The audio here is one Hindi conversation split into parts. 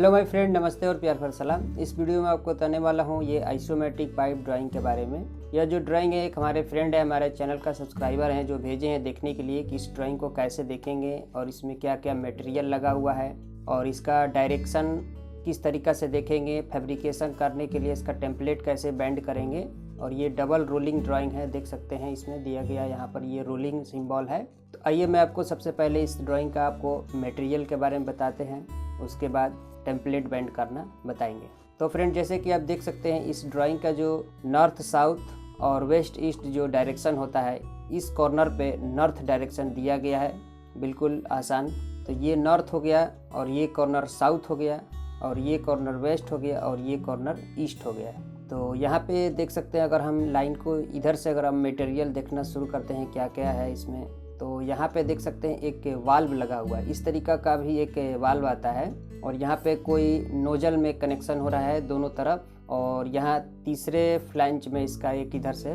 हेलो माय फ्रेंड, नमस्ते और प्यार भरा सलाम। इस वीडियो में आपको बताने वाला हूँ ये आइसोमेट्रिक पाइप ड्राइंग के बारे में। यह जो ड्राइंग है एक हमारे फ्रेंड है, हमारे चैनल का सब्सक्राइबर हैं, जो भेजे हैं देखने के लिए कि इस ड्राइंग को कैसे देखेंगे और इसमें क्या क्या मटेरियल लगा हुआ है और इसका डायरेक्शन किस तरीक़ा से देखेंगे, फैब्रिकेशन करने के लिए इसका टेम्पलेट कैसे बैंड करेंगे। और ये डबल रोलिंग ड्राइंग है, देख सकते हैं इसमें दिया गया यहाँ पर ये रोलिंग सिंबल है। तो आइए मैं आपको सबसे पहले इस ड्राइंग का आपको मटेरियल के बारे में बताते हैं, उसके बाद टेम्पलेट बैंड करना बताएंगे। तो फ्रेंड, जैसे कि आप देख सकते हैं इस ड्राइंग का जो नॉर्थ साउथ और वेस्ट ईस्ट जो डायरेक्शन होता है, इस कॉर्नर पे नॉर्थ डायरेक्शन दिया गया है, बिल्कुल आसान। तो ये नॉर्थ हो गया और ये कॉर्नर साउथ हो गया और ये कॉर्नर वेस्ट हो गया और ये कॉर्नर ईस्ट हो गया। तो यहाँ पे देख सकते हैं, अगर हम लाइन को इधर से अगर हम मटेरियल देखना शुरू करते हैं क्या क्या है इसमें, तो यहाँ पे देख सकते हैं एक वाल्व लगा हुआ है। इस तरीक़ा का भी एक वाल्व आता है और यहाँ पे कोई नोजल में कनेक्शन हो रहा है दोनों तरफ, और यहाँ तीसरे फ्लैंज में इसका एक इधर से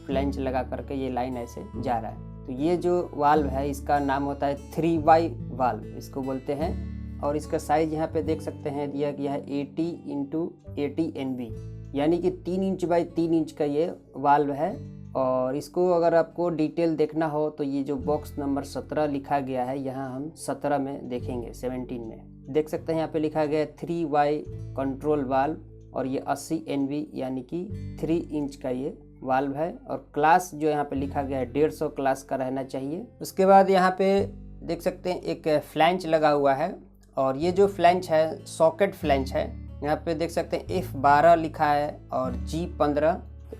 फ्लैंज लगा करके ये लाइन ऐसे जा रहा है। तो ये जो वाल्व है इसका नाम होता है 3Y वाल्व, इसको बोलते हैं। और इसका साइज़ यहाँ पे देख सकते हैं दिया गया है 80x80 NB, यानी कि 3 इंच बाई 3 इंच का ये वाल्व है। और इसको अगर आपको डिटेल देखना हो तो ये जो बॉक्स नंबर 17 लिखा गया है, यहाँ हम 17 में देखेंगे, 17 में देख सकते हैं यहाँ पे लिखा गया है 3Y कंट्रोल वाल्व, और ये 80 NB यानी कि 3 इंच का ये वाल्व है। और क्लास जो यहाँ पे लिखा गया है 150 क्लास का रहना चाहिए। उसके बाद यहाँ पे देख सकते हैं एक फ्लैंच लगा हुआ है, और ये जो फ्लैंच है सॉकेट फ्लैंच है। यहाँ पे देख सकते हैं F12 लिखा है और G15।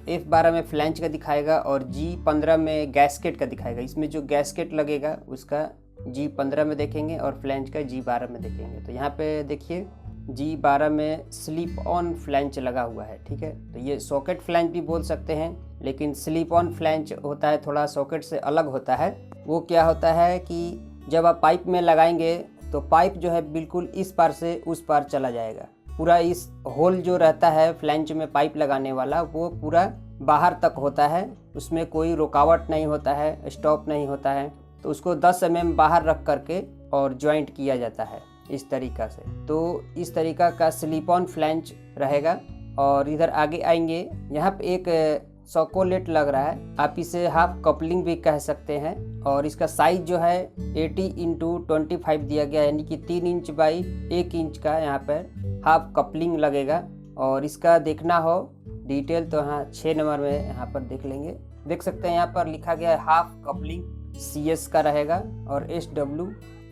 F12 में फ्लैंच का दिखाएगा और G15 में गैस्केट का दिखाएगा। इसमें जो गैस्केट लगेगा उसका G15 में देखेंगे और फ्लैंच का G12 में देखेंगे। तो यहाँ पे देखिए G12 में स्लिप ऑन फ्लैंच लगा हुआ है, ठीक है। तो ये सॉकेट फ्लैंच भी बोल सकते हैं, लेकिन स्लिप ऑन फ्लैंच होता है थोड़ा सॉकेट से अलग होता है। वो क्या होता है कि जब आप पाइप में लगाएंगे तो पाइप जो है बिल्कुल इस पार से उस पार चला जाएगा। पूरा इस होल जो रहता है फ्लैंच में पाइप लगाने वाला, वो पूरा बाहर तक होता है, उसमें कोई रुकावट नहीं होता है, स्टॉप नहीं होता है। तो उसको 10 mm बाहर रख करके और जॉइंट किया जाता है इस तरीक़ा से। तो इस तरीक़ा का स्लिप ऑन फ्लैंच रहेगा। और इधर आगे आएंगे, यहाँ पे एक सॉकोलेट लग रहा है, आप इसे हाफ कपलिंग भी कह सकते हैं। और इसका साइज जो है 80x25 दिया गया है, यानी कि 3 इंच बाई 1 इंच का यहाँ पर हाफ कपलिंग लगेगा। और इसका देखना हो डिटेल तो यहाँ 6 नंबर में यहाँ पर देख लेंगे। देख सकते हैं यहाँ पर लिखा गया है हाफ कपलिंग CS का रहेगा और SW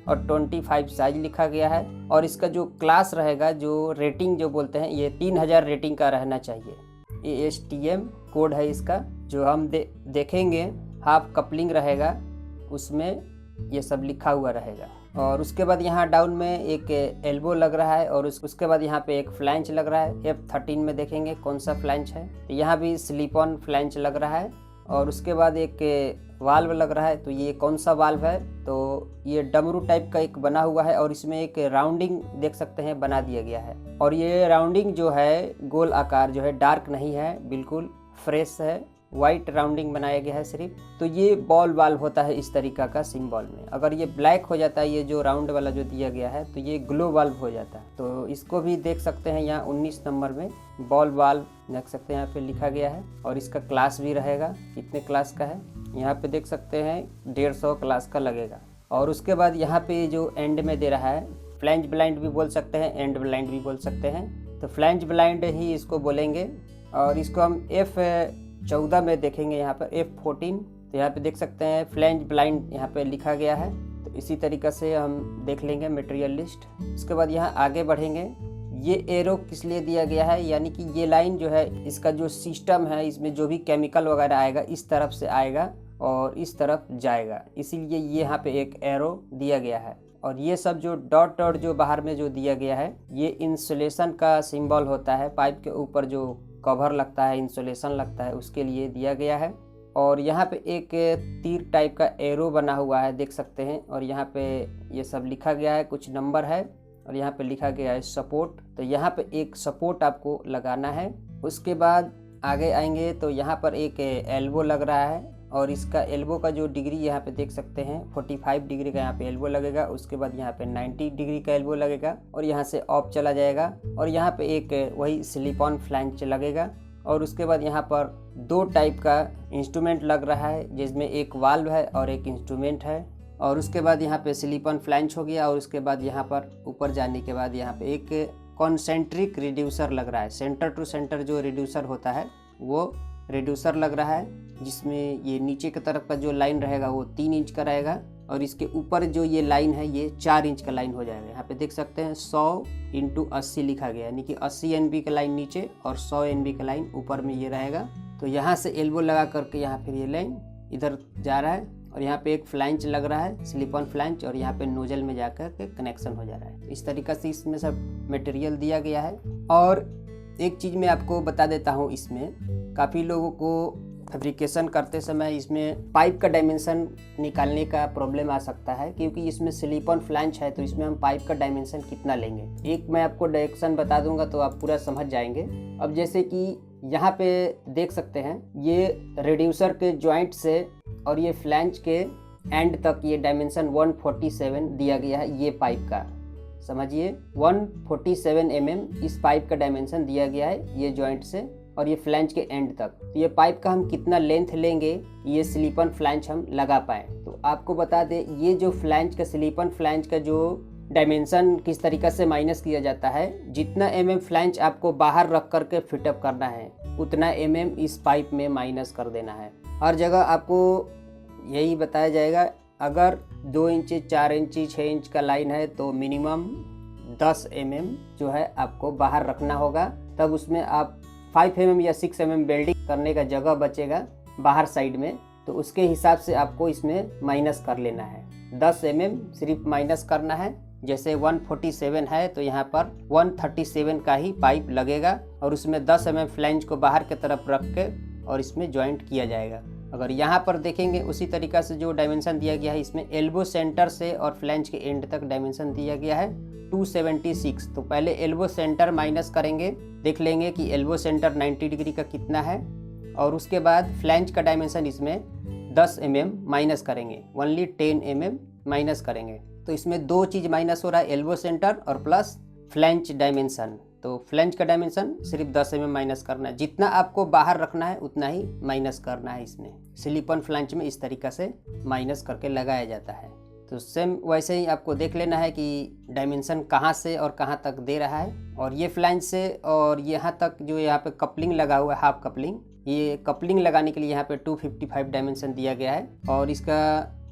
और 25 साइज लिखा गया है। और इसका जो क्लास रहेगा, जो रेटिंग जो बोलते हैं, ये 3000 रेटिंग का रहना चाहिए। ASTM कोड है इसका, जो हम देखेंगे हाफ कपलिंग रहेगा, उसमें ये सब लिखा हुआ रहेगा। और उसके बाद यहाँ डाउन में एक एल्बो लग रहा है, और उसके बाद यहाँ पे एक फ्लैंच लग रहा है। F13 में देखेंगे कौन सा फ्लैंच है, यहाँ भी स्लिप ऑन फ्लैंच लग रहा है। और उसके बाद एक वाल्व लग रहा है, तो ये कौन सा वाल्व है, तो ये डमरू टाइप का एक बना हुआ है, और इसमें एक राउंडिंग देख सकते हैं बना दिया गया है। और ये राउंडिंग जो है गोल आकार जो है, डार्क नहीं है, बिल्कुल फ्रेश है, वाइट राउंडिंग बनाया गया है सिर्फ। तो ये बॉल वाल्व होता है इस तरीका का सिंबल में। अगर ये ब्लैक हो जाता है, ये जो राउंड वाला जो दिया गया है, तो ये ग्लो वाल्व हो जाता है। तो इसको भी देख सकते हैं यहाँ 19 नंबर में बॉल वाल्व देख सकते हैं, यहाँ पे लिखा गया है। और इसका क्लास भी रहेगा, कितने क्लास का है यहाँ पे देख सकते हैं, 150 क्लास का लगेगा। और उसके बाद यहाँ पे जो एंड में दे रहा है, फ्लैंज ब्लाइंड भी बोल सकते हैं, एंड ब्लाइंड भी बोल सकते हैं। तो फ्लैंज ब्लाइंड ही इसको बोलेंगे। और इसको हम F14 में देखेंगे, यहाँ पर F14। तो यहाँ पे देख सकते हैं फ्लैंज ब्लाइंड यहाँ पे लिखा गया है। तो इसी तरीक़े से हम देख लेंगे मटेरियल लिस्ट। उसके बाद यहाँ आगे बढ़ेंगे, ये एरो किस लिए दिया गया है, यानी कि ये लाइन जो है, इसका जो सिस्टम है, इसमें जो भी केमिकल वगैरह आएगा इस तरफ से आएगा और इस तरफ जाएगा, इसीलिए ये यहाँ पे एक एरो दिया गया है। और ये सब जो डॉट डॉट जो बाहर में जो दिया गया है, ये इंसुलेशन का सिंबल होता है। पाइप के ऊपर जो कवर लगता है, इंसुलेशन लगता है, उसके लिए दिया गया है। और यहाँ पे एक तीर टाइप का एरो बना हुआ है, देख सकते हैं। और यहाँ पे ये सब लिखा गया है, कुछ नंबर है, और यहाँ पे लिखा गया है सपोर्ट। तो यहाँ पे एक सपोर्ट आपको लगाना है। उसके बाद आगे आएंगे तो यहाँ पर एक एल्बो लग रहा है, और इसका एल्बो का जो डिग्री यहाँ पे देख सकते हैं 45 डिग्री का यहाँ पे एल्बो लगेगा। उसके बाद यहाँ पे 90 डिग्री का एल्बो लगेगा और यहाँ से ऑफ चला जाएगा और यहाँ पे एक वही स्लिप ऑन फ्लैंज लगेगा। और उसके बाद यहाँ पर 2 टाइप का इंस्ट्रूमेंट लग रहा है, जिसमें एक वाल्व है और एक इंस्ट्रूमेंट है। और उसके बाद यहाँ पे स्लिप ऑन फ्लैंज हो गया और उसके बाद यहाँ पर ऊपर जाने के बाद यहाँ पे एक कॉन्सेंट्रिक रिड्यूसर लग रहा है। सेंटर टू सेंटर जो रिड्यूसर होता है वो रिड्यूसर लग रहा है, जिसमें ये नीचे की तरफ का जो लाइन रहेगा वो 3 इंच का रहेगा और इसके ऊपर जो ये लाइन है ये 4 इंच का लाइन हो जाएगा। यहाँ पे देख सकते हैं 100 × 80 लिखा गया, यानी कि 80 NB का लाइन नीचे और 100 NB का लाइन ऊपर में ये रहेगा। तो यहाँ से एल्बो लगा करके यहाँ फिर ये लाइन इधर जा रहा है और यहाँ पे एक फ्लैंज लग रहा है, स्लिप ऑन फ्लैंज, और यहाँ पे नोजल में जाकर के कनेक्शन हो जा रहा है। इस तरीक़े से इसमें सब मटेरियल दिया गया है। और एक चीज़ मैं आपको बता देता हूँ, इसमें काफ़ी लोगों को फैब्रिकेशन करते समय इसमें पाइप का डायमेंशन निकालने का प्रॉब्लम आ सकता है, क्योंकि इसमें स्लिप ऑन फ्लैंज है तो इसमें हम पाइप का डायमेंशन कितना लेंगे। एक मैं आपको डायरेक्शन बता दूंगा तो आप पूरा समझ जाएंगे। अब जैसे कि यहाँ पे देख सकते हैं ये रिड्यूसर के जॉइंट से और ये फ्लैंज के एंड तक ये डायमेंशन 147 दिया गया है। ये पाइप का समझिए 147 mm इस पाइप का डायमेंशन दिया गया है ये जॉइंट से और ये फ्लैंज के एंड तक। तो ये पाइप का हम कितना लेंथ लेंगे ये स्लिप ऑन फ्लैंज हम लगा पाएँ। तो आपको बता दें ये जो फ्लैंज का स्लिप ऑन फ्लैंज का जो डायमेंशन किस तरीक़े से माइनस किया जाता है, जितना mm फ्लैंज आपको बाहर रख करके फिटअप करना है उतना mm इस पाइप में माइनस कर देना है। हर जगह आपको यही बताया जाएगा, अगर 2 इंच 4 इंच 6 इंच का लाइन है तो मिनिमम 10 mm जो है आपको बाहर रखना होगा, तब उसमें आप 5 mm या 6 mm वेल्डिंग करने का जगह बचेगा बाहर साइड में, तो उसके हिसाब से आपको इसमें माइनस कर लेना है। 10 mm सिर्फ माइनस करना है। जैसे 147 है तो यहाँ पर 137 का ही पाइप लगेगा और उसमें 10 mm फ्लैंज को बाहर की तरफ रख के और इसमें जॉइंट किया जाएगा। अगर यहाँ पर देखेंगे उसी तरीक़ा से जो डायमेंशन दिया गया है, इसमें एल्बो सेंटर से और फ्लैंज के एंड तक डायमेंशन दिया गया है 276। तो पहले एल्बो सेंटर माइनस करेंगे, देख लेंगे कि एल्बो सेंटर 90 डिग्री का कितना है, और उसके बाद फ्लैंज का डायमेंशन इसमें 10 mm माइनस करेंगे, ओनली 10 mm माइनस करेंगे। तो इसमें 2 चीज़ माइनस हो रहा है, एल्बो सेंटर और प्लस फ्लैंज डायमेंशन। तो फ्लैंज का डायमेंशन सिर्फ 10 mm माइनस करना है, जितना आपको बाहर रखना है उतना ही माइनस करना है। इसमें स्लिप ऑन फ्लैंज में इस तरीक़ा से माइनस करके लगाया जाता है। तो सेम वैसे ही आपको देख लेना है कि डायमेंशन कहाँ से और कहाँ तक दे रहा है। और ये फ्लैंज से और यहाँ तक जो यहाँ पे कपलिंग लगा हुआ है, हाफ कपलिंग, ये कपलिंग लगाने के लिए यहाँ पे 255 डायमेंशन दिया गया है। और इसका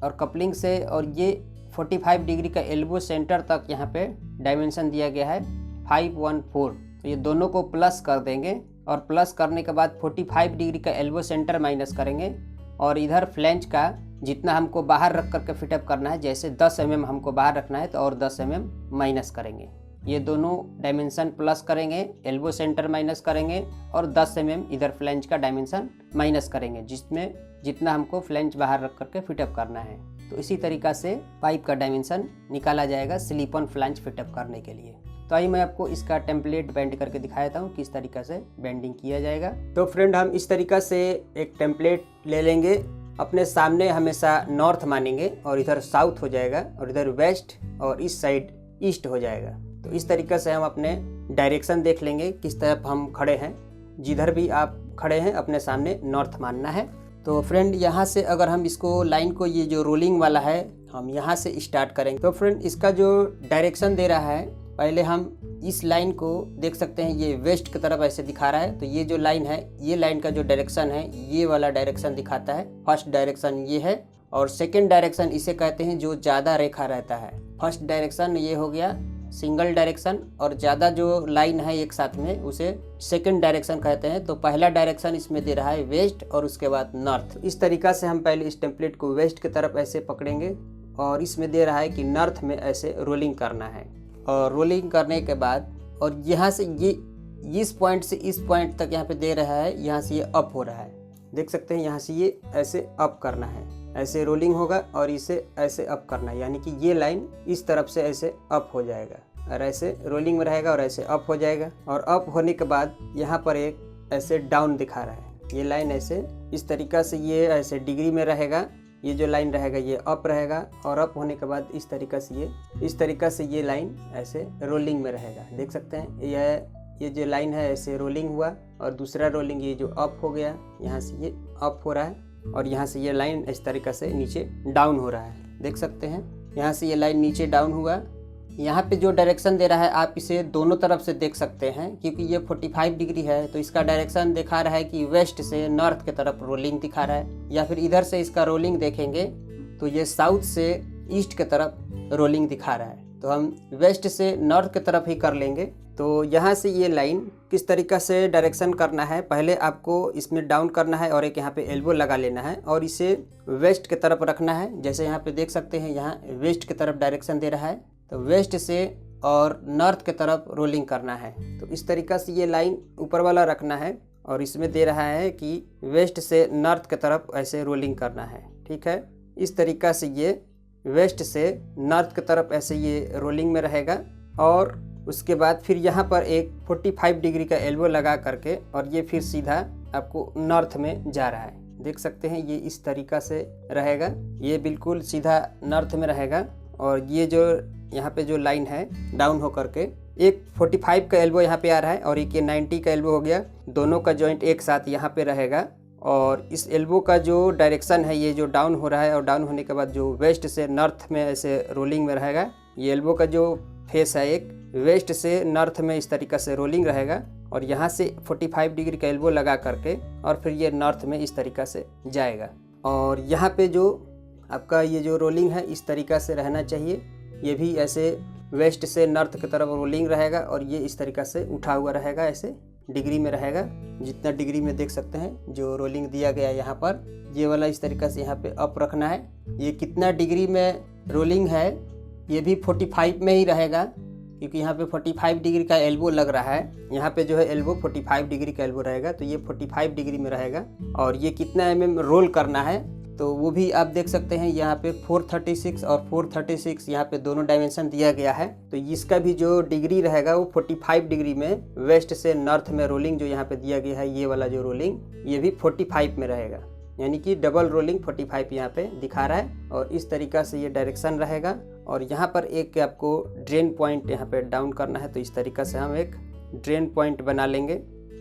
और कपलिंग से और ये 45 डिग्री का एल्बो सेंटर तक यहाँ पे डायमेंशन दिया गया है 514। तो ये दोनों को प्लस कर देंगे और प्लस करने के बाद 45 डिग्री का एल्बो सेंटर माइनस करेंगे और इधर फ्लैंज का जितना हमको बाहर रख करके फिटअप करना है, जैसे 10 mm हमको बाहर रखना है तो और 10 mm माइनस करेंगे। ये दोनों डायमेंशन प्लस करेंगे, एल्बो सेंटर माइनस करेंगे और 10 mm इधर फ्लैंज का डायमेंशन माइनस करेंगे, जिसमें जितना हमको फ्लैंज बाहर रख करके फिटअप करना है। तो इसी तरीक़ा से पाइप का डायमेंशन निकाला जाएगा स्लिप ऑन फ्लैंज फिटअप करने के लिए। तो आइए मैं आपको इसका टेम्पलेट बेंड करके दिखाता हूँ किस तरीक़ा से बेंडिंग किया जाएगा। तो फ्रेंड हम इस तरीक़ा से एक टेम्पलेट ले लेंगे, अपने सामने हमेशा नॉर्थ मानेंगे और इधर साउथ हो जाएगा और इधर वेस्ट और इस साइड ईस्ट हो जाएगा। तो इस तरीक़े से हम अपने डायरेक्शन देख लेंगे किस तरफ हम खड़े हैं। जिधर भी आप खड़े हैं अपने सामने नॉर्थ मानना है। तो फ्रेंड यहाँ से अगर हम इसको लाइन को, ये जो रोलिंग वाला है, हम यहाँ से स्टार्ट करेंगे। तो फ्रेंड इसका जो डायरेक्शन दे रहा है, पहले हम इस लाइन को देख सकते हैं, ये वेस्ट की तरफ ऐसे दिखा रहा है। तो ये जो लाइन है, ये लाइन का जो डायरेक्शन है ये वाला डायरेक्शन दिखाता है। फर्स्ट डायरेक्शन ये है और सेकंड डायरेक्शन इसे कहते हैं जो ज़्यादा रेखा रहता है। फर्स्ट डायरेक्शन ये हो गया सिंगल डायरेक्शन और ज़्यादा जो लाइन है एक साथ में उसे सेकंड डायरेक्शन कहते हैं। तो पहला डायरेक्शन इसमें दे रहा है वेस्ट और उसके बाद नॉर्थ। इस तरीक़ा से हम पहले इस टेम्पलेट को वेस्ट की तरफ ऐसे पकड़ेंगे और इसमें दे रहा है कि नॉर्थ में ऐसे रोलिंग करना है। और रोलिंग करने के बाद और यहाँ से ये इस पॉइंट से इस पॉइंट तक यहाँ पे दे रहा है, यहाँ से ये अप हो रहा है, देख सकते हैं। यहाँ से ये ऐसे अप करना है, ऐसे रोलिंग होगा और इसे ऐसे अप करना है, यानी कि ये लाइन इस तरफ से ऐसे अप हो जाएगा और ऐसे रोलिंग में रहेगा और ऐसे अप हो जाएगा। और अप होने के बाद यहाँ पर एक ऐसे डाउन दिखा रहा है, ये लाइन ऐसे इस तरीक़ा से ये ऐसे डिग्री में रहेगा। ये जो लाइन रहेगा ये अप रहेगा और अप होने के बाद इस तरीक़ा से ये लाइन ऐसे रोलिंग में रहेगा। देख सकते हैं ये जो लाइन है ऐसे रोलिंग हुआ और दूसरा रोलिंग ये जो अप हो गया, यहाँ से ये अप हो रहा है और यहाँ से ये लाइन इस तरीक़ा से नीचे डाउन हो रहा है। देख सकते हैं यहाँ से ये लाइन नीचे डाउन हुआ। यहाँ पे जो डायरेक्शन दे रहा है आप इसे दोनों तरफ से देख सकते हैं, क्योंकि ये 45 डिग्री है तो इसका डायरेक्शन दिखा रहा है कि वेस्ट से नॉर्थ की तरफ रोलिंग दिखा रहा है, या फिर इधर से इसका रोलिंग देखेंगे तो ये साउथ से ईस्ट की तरफ रोलिंग दिखा रहा है। तो हम वेस्ट से नॉर्थ की तरफ ही कर लेंगे। तो यहाँ से ये लाइन किस तरीक़ा से डायरेक्शन करना है, पहले आपको इसमें डाउन करना है और एक यहाँ पे एल्बो लगा लेना है और इसे वेस्ट की तरफ रखना है। जैसे यहाँ पे देख सकते हैं यहाँ वेस्ट की तरफ डायरेक्शन दे रहा है, तो वेस्ट से और नॉर्थ की तरफ रोलिंग करना है। तो इस तरीक़ा से ये लाइन ऊपर वाला रखना है और इसमें दे रहा है कि वेस्ट से नॉर्थ की तरफ ऐसे रोलिंग करना है। ठीक है, इस तरीक़ा से ये वेस्ट से नॉर्थ की तरफ ऐसे ये रोलिंग में रहेगा और उसके बाद फिर यहाँ पर एक 45 डिग्री का एल्बो लगा करके और ये फिर सीधा आपको नॉर्थ में जा रहा है। देख सकते हैं ये इस तरीक़ा से रहेगा, ये बिल्कुल सीधा नॉर्थ में रहेगा। और ये जो यहाँ पे जो लाइन है डाउन हो करके एक 45 का एल्बो यहाँ पे आ रहा है और एक ये 90 का एल्बो हो गया, दोनों का जॉइंट एक साथ यहाँ पे रहेगा। और इस एल्बो का जो डायरेक्शन है ये जो डाउन हो रहा है और डाउन होने के बाद जो वेस्ट से नॉर्थ में ऐसे रोलिंग में रहेगा। ये एल्बो का जो फेस है एक वेस्ट से नॉर्थ में इस तरीक़ा से रोलिंग रहेगा और यहाँ से 45 डिग्री का एल्बो लगा करके और फिर ये नॉर्थ में इस तरीक़ा से जाएगा। और यहाँ पे जो आपका ये जो रोलिंग है इस तरीक़ा से रहना चाहिए, ये भी ऐसे वेस्ट से नॉर्थ की तरफ रोलिंग रहेगा और ये इस तरीक़ा से उठा हुआ रहेगा, ऐसे डिग्री में रहेगा। जितना डिग्री में देख सकते हैं जो रोलिंग दिया गया है यहाँ पर, ये वाला इस तरीक़ा से यहाँ पे अप रखना है। ये कितना डिग्री में रोलिंग है ये भी 45 में ही रहेगा, क्योंकि यहाँ पे 45 डिग्री का एल्बो लग रहा है। यहाँ पे जो है एल्बो 45 डिग्री का एल्बो रहेगा, तो ये 45 डिग्री में रहेगा। और ये कितना mm रोल करना है तो वो भी आप देख सकते हैं यहाँ पे 436 और 436 यहाँ पे दोनों डायमेंशन दिया गया है। तो इसका भी जो डिग्री रहेगा वो 45 डिग्री में वेस्ट से नॉर्थ में रोलिंग जो यहाँ पे दिया गया है, ये वाला जो रोलिंग ये भी 45 में रहेगा, यानी कि डबल रोलिंग 45 यहाँ पे दिखा रहा है। और इस तरीक़ा से ये डायरेक्शन रहेगा। और यहाँ पर एक आपको ड्रेन पॉइंट यहाँ पे डाउन करना है, तो इस तरीक़ा से हम एक ड्रेन पॉइंट बना लेंगे।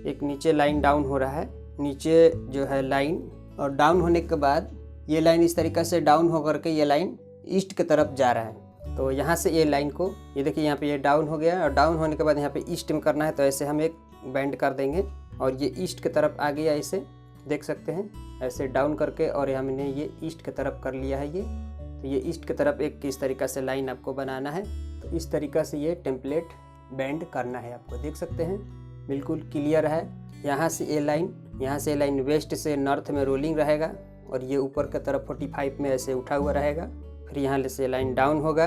एक नीचे लाइन डाउन हो रहा है, नीचे जो है लाइन, और डाउन होने के बाद ये लाइन इस तरीक़ा से डाउन होकर के ये लाइन ईस्ट की तरफ जा रहा है। तो यहाँ से ये लाइन को ये देखिए यहाँ पे ये डाउन हो गया और डाउन होने के बाद यहाँ पे ईस्ट में करना है, तो ऐसे हम एक बेंड कर देंगे और ये ईस्ट की तरफ आ गया। ऐसे देख सकते हैं ऐसे डाउन करके और हमने ये ईस्ट की तरफ कर लिया है। ये तो ये ईस्ट की तरफ एक इस तरीक़ा से लाइन आपको बनाना है। तो इस तरीक़ा से ये टेम्पलेट बेंड करना है आपको, देख सकते हैं बिल्कुल क्लियर है। यहाँ से ये लाइन वेस्ट से नॉर्थ में रोलिंग रहेगा और ये ऊपर की तरफ 45 में ऐसे उठा हुआ रहेगा। फिर यहाँ से लाइन डाउन होगा,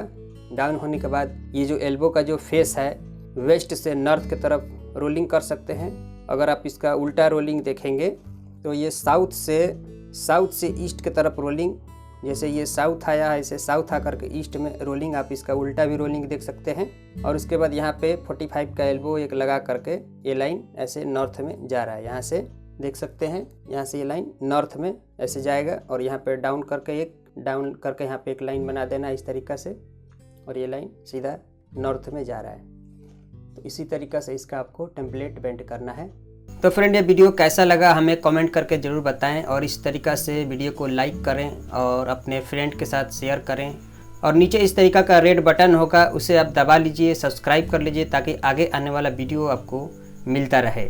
डाउन होने के बाद ये जो एल्बो का जो फेस है वेस्ट से नॉर्थ की तरफ रोलिंग कर सकते हैं। अगर आप इसका उल्टा रोलिंग देखेंगे तो ये साउथ से ईस्ट की तरफ रोलिंग, जैसे ये साउथ आया है ऐसे साउथ आकर के ईस्ट में रोलिंग, आप इसका उल्टा भी रोलिंग देख सकते हैं। और उसके बाद यहाँ पे 45 का एल्बो एक लगा करके ये लाइन ऐसे नॉर्थ में जा रहा है। यहाँ से देख सकते हैं यहाँ से ये लाइन नॉर्थ में ऐसे जाएगा और यहाँ पे डाउन करके यहाँ पे एक लाइन बना देना इस तरीक़ा से, और ये लाइन सीधा नॉर्थ में जा रहा है। तो इसी तरीक़ा से इसका आपको टेम्पलेट बेंड करना है। तो फ्रेंड ये वीडियो कैसा लगा हमें कमेंट करके ज़रूर बताएं और इस तरीक़ा से वीडियो को लाइक करें और अपने फ्रेंड के साथ शेयर करें। और नीचे इस तरीक़ा का रेड बटन होगा, उसे आप दबा लीजिए, सब्सक्राइब कर लीजिए ताकि आगे आने वाला वीडियो आपको मिलता रहे।